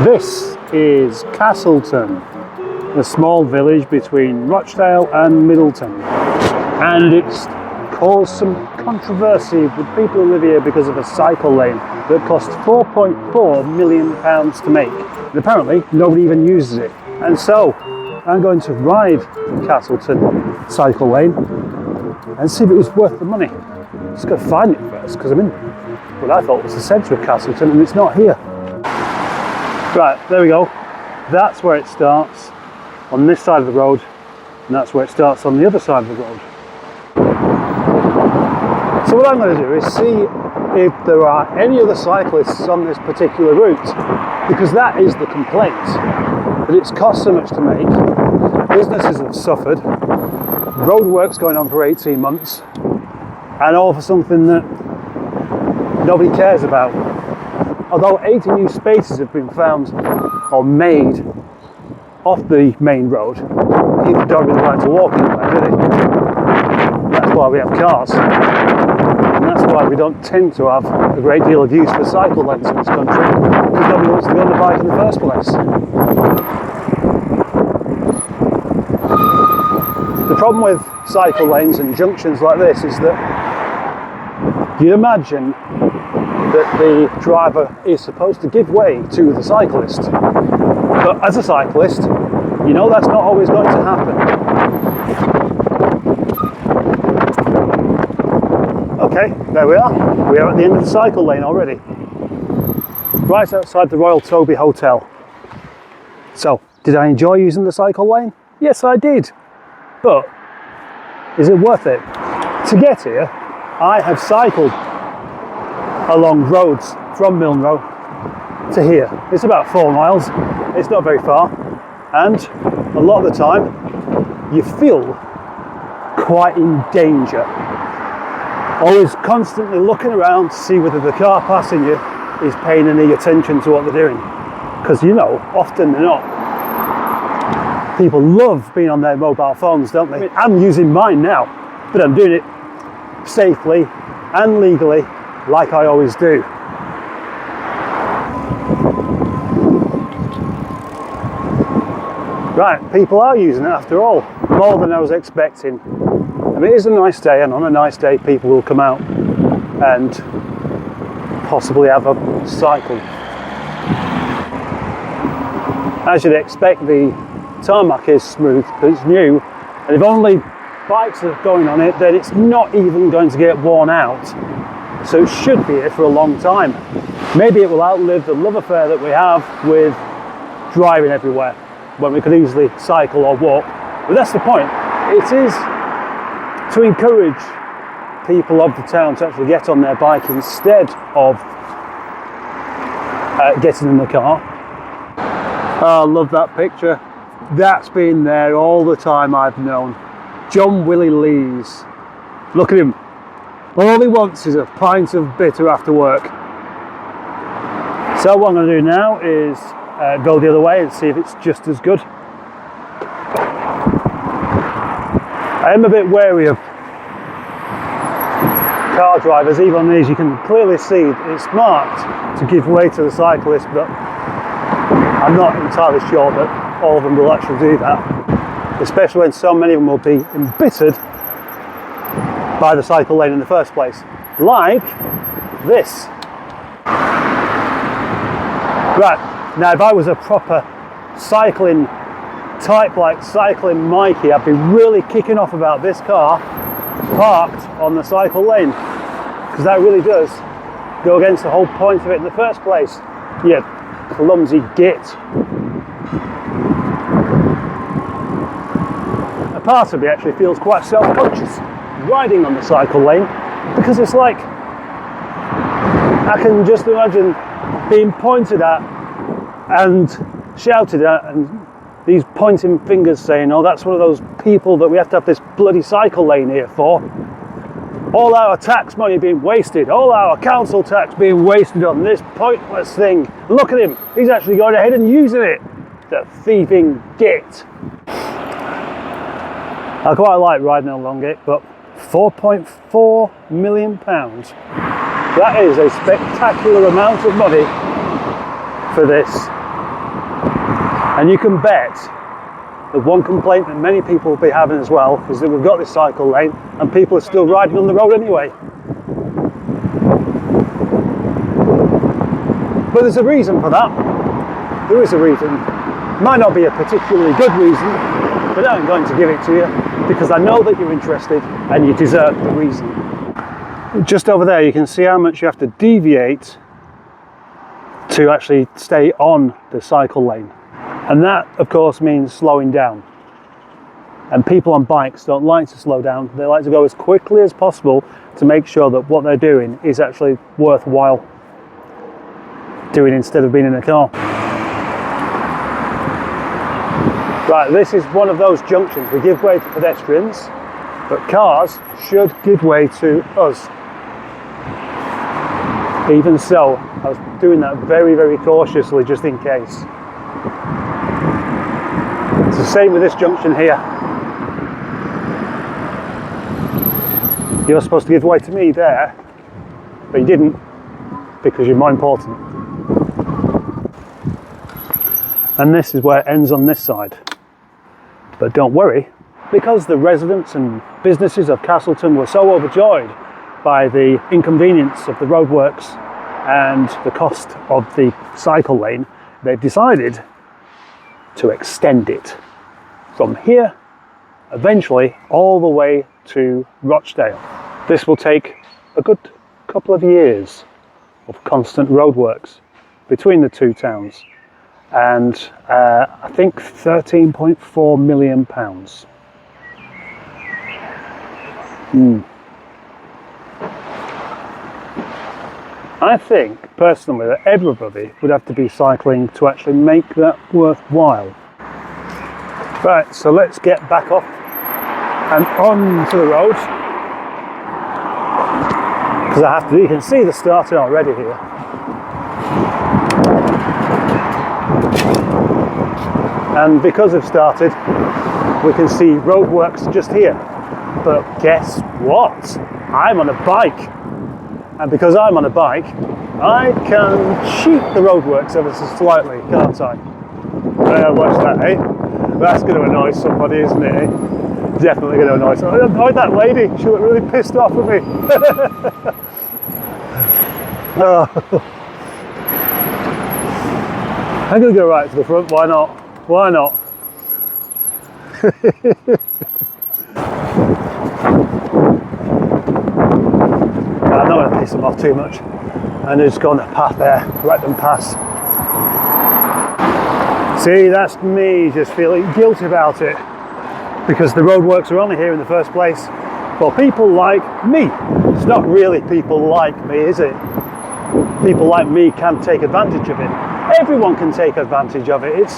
This is Castleton, a small village between Rochdale and Middleton, and it's caused some controversy with people who live here because of a cycle lane that cost £4.4 million to make. And apparently nobody even uses it, and so I'm going to ride Castleton Cycle Lane and see if it was worth the money. Just got to find it first, because I'm in what I thought was the centre of Castleton and it's not here. Right, there we go. That's where it starts, on this side of the road, and that's where it starts on the other side of the road. So what I'm going to do is see if there are any other cyclists on this particular route, because that is the complaint, that it's cost so much to make, businesses have suffered, roadwork's going on for 18 months, and all for something that nobody cares about. Although 80 new spaces have been found or made off the main road, people don't really like to walk anywhere, do they? That's why we have cars. And that's why we don't tend to have a great deal of use for cycle lanes in this country, because nobody wants to be on the bike in the first place. The problem with cycle lanes and junctions like this is that you'd imagine that the driver is supposed to give way to the cyclist. But as a cyclist, you know that's not always going to happen. Okay, there we are. We are at the end of the cycle lane already. Right outside the Royal Toby Hotel. So, did I enjoy using the cycle lane? Yes, I did. But, is it worth it? To get here, I have cycled along roads from Milnrow to here. It's about 4 miles. It's not very far, and a lot of the time you feel quite in danger. Always constantly looking around to see whether the car passing you is paying any attention to what they're doing, because you know, often than not, people love being on their mobile phones, don't they? I mean, I'm using mine now, but I'm doing it safely and legally, like I always do. Right, people are using it after all, more than I was expecting. I mean, it is a nice day, and on a nice day people will come out and possibly have a cycle. As you'd expect, the tarmac is smooth because it's new, and if only bikes are going on it, then it's not even going to get worn out. So it should be here for a long time. Maybe it will outlive the love affair that we have with driving everywhere, when we could easily cycle or walk. But that's the point. It is to encourage people of the town to actually get on their bike instead of getting in the car. Oh, I love that picture. That's been there all the time I've known. John Willie Lees. Look at him. All he wants is a pint of bitter after work. So what I'm going to do now is go the other way and see if it's just as good. I am a bit wary of car drivers. Even on these you can clearly see it's marked to give way to the cyclist, but I'm not entirely sure that all of them will actually do that, especially when so many of them will be embittered by the cycle lane in the first place, like this. Right, now if I was a proper cycling type, like cycling Mikey, I'd be really kicking off about this car parked on the cycle lane, because that really does go against the whole point of it in the first place. You clumsy git. A part of me actually feels quite self-conscious riding on the cycle lane, because it's like I can just imagine being pointed at and shouted at, and these pointing fingers saying, oh, that's one of those people that we have to have this bloody cycle lane here for. All our tax money being wasted, all our council tax being wasted on this pointless thing. Look at him, he's actually going ahead and using it. The thieving git. I quite like riding along it, but £4.4 million. That is a spectacular amount of money for this. And you can bet that one complaint that many people will be having as well is that we've got this cycle lane and people are still riding on the road anyway. But there's a reason for that. There is a reason. Might not be a particularly good reason, but I'm going to give it to you because I know that you're interested and you deserve the reason. Just over there you can see how much you have to deviate to actually stay on the cycle lane. And that of course means slowing down. And people on bikes don't like to slow down, they like to go as quickly as possible to make sure that what they're doing is actually worthwhile doing instead of being in a car. Right, this is one of those junctions. We give way to pedestrians, but cars should give way to us. Even so, I was doing that very, very cautiously just in case. It's the same with this junction here. You're supposed to give way to me there, but you didn't because you're more important. And this is where it ends on this side. But don't worry, because the residents and businesses of Castleton were so overjoyed by the inconvenience of the roadworks and the cost of the cycle lane, they've decided to extend it from here, eventually all the way to Rochdale. This will take a good couple of years of constant roadworks between the two towns. And I think £13.4 million. I think personally that everybody would have to be cycling to actually make that worthwhile. Right, so let's get back off and on to the road, because I have to. You can see the starting already here. And because I've started, we can see roadworks just here. But guess what? I'm on a bike. And because I'm on a bike, I can cheat the roadworks ever so slightly, can't I? Watch that, eh? That's going to annoy somebody, isn't it? Eh? Definitely going to annoy somebody. I annoyed that lady. She looked really pissed off with me. Oh. I'm going to go right to the front. Why not? Why not? I'm not going to piss them off too much. I'm just go on the path there, let them pass. See, that's me just feeling guilty about it because the roadworks are only here in the first place for people like me. It's not really people like me, is it? People like me can take advantage of it. Everyone can take advantage of it.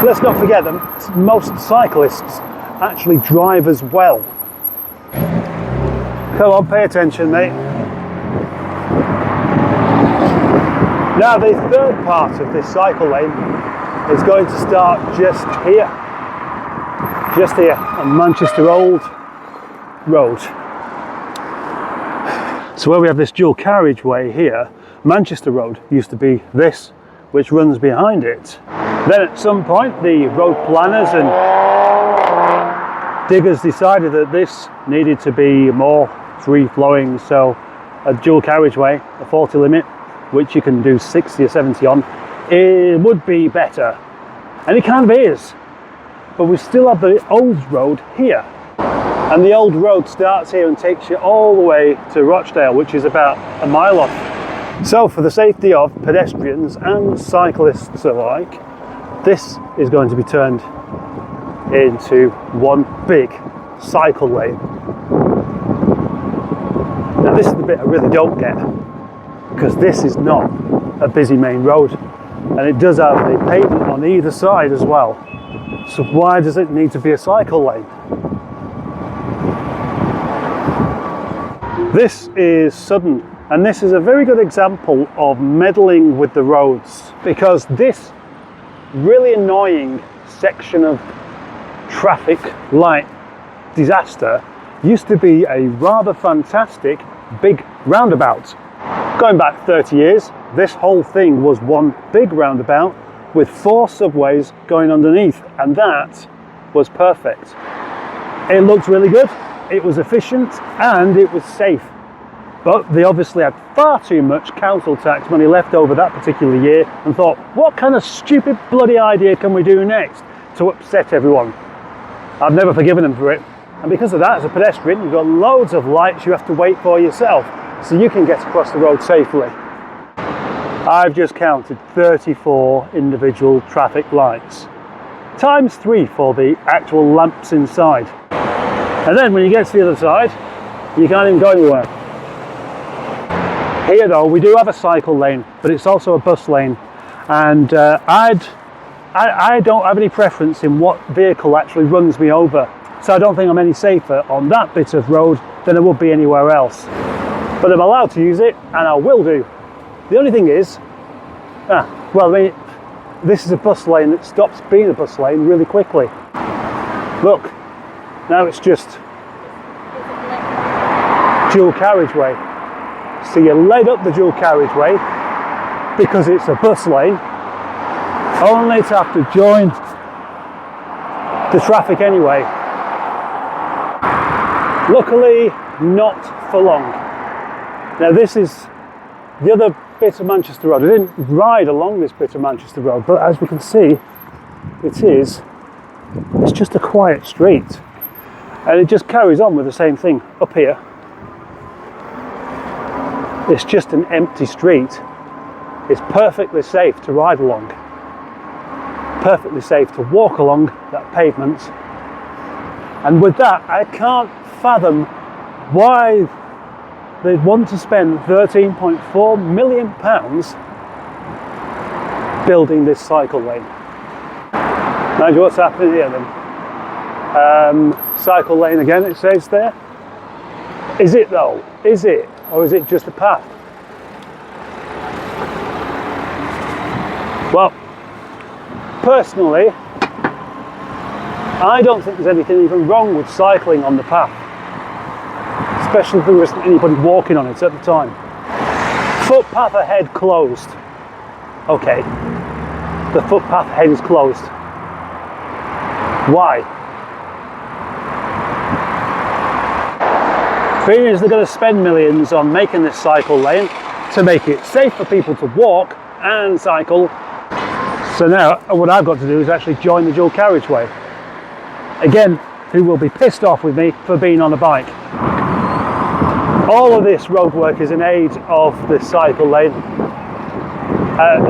Let's not forget that most cyclists actually drive as well. Come on, pay attention, mate. Now the third part of this cycle lane is going to start just here on Manchester Old Road. So where we have this dual carriageway here, Manchester Road used to be this, which runs behind it. Then at some point the road planners and diggers decided that this needed to be more free-flowing, so a dual carriageway, a 40 limit, which you can do 60 or 70 on, it would be better. And it kind of is. But we still have the old road here. And the old road starts here and takes you all the way to Rochdale, which is about a mile off. So for the safety of pedestrians and cyclists alike, this is going to be turned into one big cycle lane. Now this is the bit I really don't get, because this is not a busy main road, and it does have a pavement on either side as well. So why does it need to be a cycle lane? This is Sudden, and this is a very good example of meddling with the roads, because this really annoying section of traffic light disaster used to be a rather fantastic big roundabout. Going back 30 years, this whole thing was one big roundabout with 4 subways going underneath, and that was perfect. It looked really good, it was efficient, and it was safe. But they obviously had far too much council tax money left over that particular year and thought, what kind of stupid bloody idea can we do next to upset everyone? I've never forgiven them for it. And because of that, as a pedestrian, you've got loads of lights you have to wait for yourself, so you can get across the road safely. I've just counted 34 individual traffic lights, times 3 for the actual lamps inside. And then when you get to the other side, you can't even go anywhere. Here though, we do have a cycle lane, but it's also a bus lane, and I don't have any preference in what vehicle actually runs me over, so I don't think I'm any safer on that bit of road than I would be anywhere else. But I'm allowed to use it, and I will do. The only thing is, this is a bus lane that stops being a bus lane really quickly. Look, now it's just dual carriageway. So you light up the dual carriageway because it's a bus lane, only to have to join the traffic anyway. Luckily, not for long. Now this is the other bit of Manchester Road. I didn't ride along this bit of Manchester Road, but as we can see, it's just a quiet street. And it just carries on with the same thing up here. It's just an empty street. It's perfectly safe to ride along. Perfectly safe to walk along that pavement. And with that, I can't fathom why they'd want to spend £13.4 million building this cycle lane. Mind you, what's happening here then? Cycle lane again, it says there. Is it though? Is it? Or is it just a path? Well, personally, I don't think there's anything even wrong with cycling on the path, especially if there wasn't anybody walking on it at the time. Footpath ahead closed. Okay, the footpath ahead is closed. Why? Thing is, they're going to spend millions on making this cycle lane to make it safe for people to walk and cycle. So now what I've got to do is actually join the dual carriageway. Again, who will be pissed off with me for being on a bike. All of this roadwork is in aid of the cycle lane.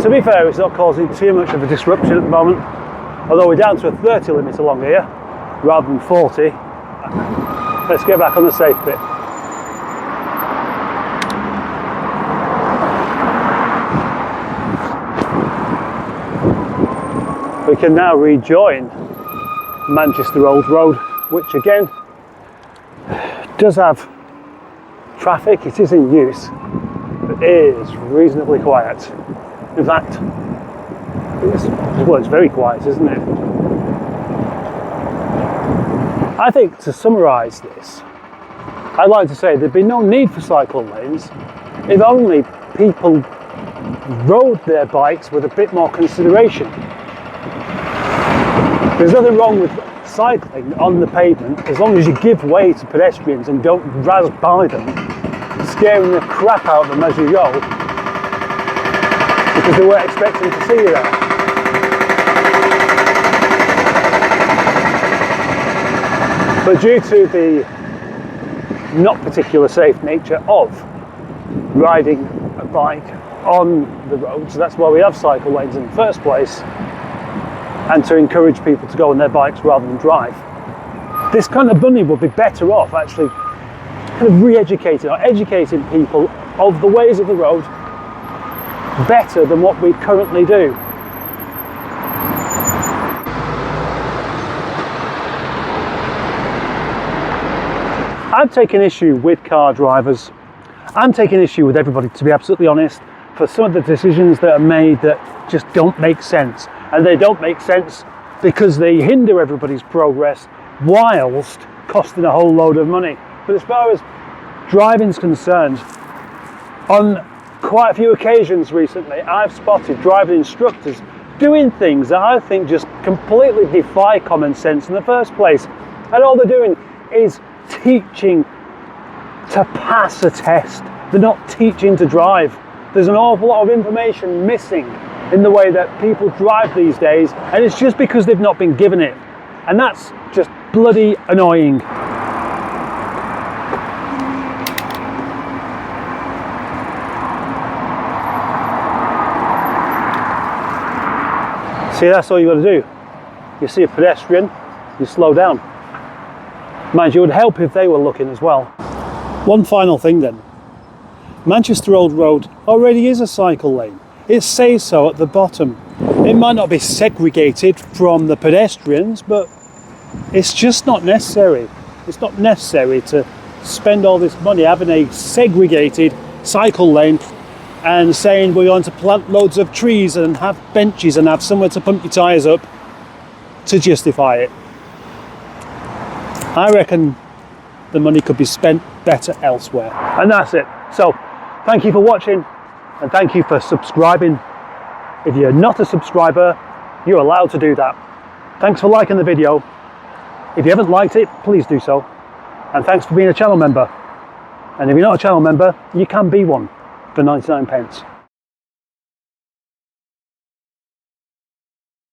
To be fair, it's not causing too much of a disruption at the moment, although we're down to a 30 limit along here rather than 40. Let's get back on the safe bit. We can now rejoin Manchester Old Road, which again does have traffic. It is in use, but it is reasonably quiet. In fact, it's very quiet, isn't it? I think to summarise this, I'd like to say there'd be no need for cycle lanes if only people rode their bikes with a bit more consideration. There's nothing wrong with cycling on the pavement as long as you give way to pedestrians and don't razz by them, scaring the crap out of them as you go, because they weren't expecting to see you there. But due to the not particular safe nature of riding a bike on the road, so that's why we have cycle lanes in the first place, and to encourage people to go on their bikes rather than drive. This kind of money would be better off actually kind of re-educating or educating people of the ways of the road better than what we currently do. I'm taking issue with car drivers. I'm taking issue with everybody, to be absolutely honest, for some of the decisions that are made that just don't make sense. And they don't make sense because they hinder everybody's progress whilst costing a whole load of money. But as far as driving's concerned, on quite a few occasions recently, I've spotted driving instructors doing things that I think just completely defy common sense in the first place. And all they're doing is teaching to pass a test. They're not teaching to drive. There's an awful lot of information missing in the way that people drive these days, and it's just because they've not been given it. And that's just bloody annoying. See, that's all you got to do. You see a pedestrian, you slow down. Mind you, it would help if they were looking as well. One final thing then. Manchester Old Road already is a cycle lane. It says so at the bottom. It might not be segregated from the pedestrians, but it's just not necessary. It's not necessary to spend all this money having a segregated cycle lane and saying we're going to plant loads of trees and have benches and have somewhere to pump your tyres up to justify it. I reckon the money could be spent better elsewhere. And that's it. So, thank you for watching and thank you for subscribing. If you're not a subscriber, you're allowed to do that. Thanks for liking the video. If you haven't liked it, please do so. And thanks for being a channel member. And if you're not a channel member, you can be one for 99 pence.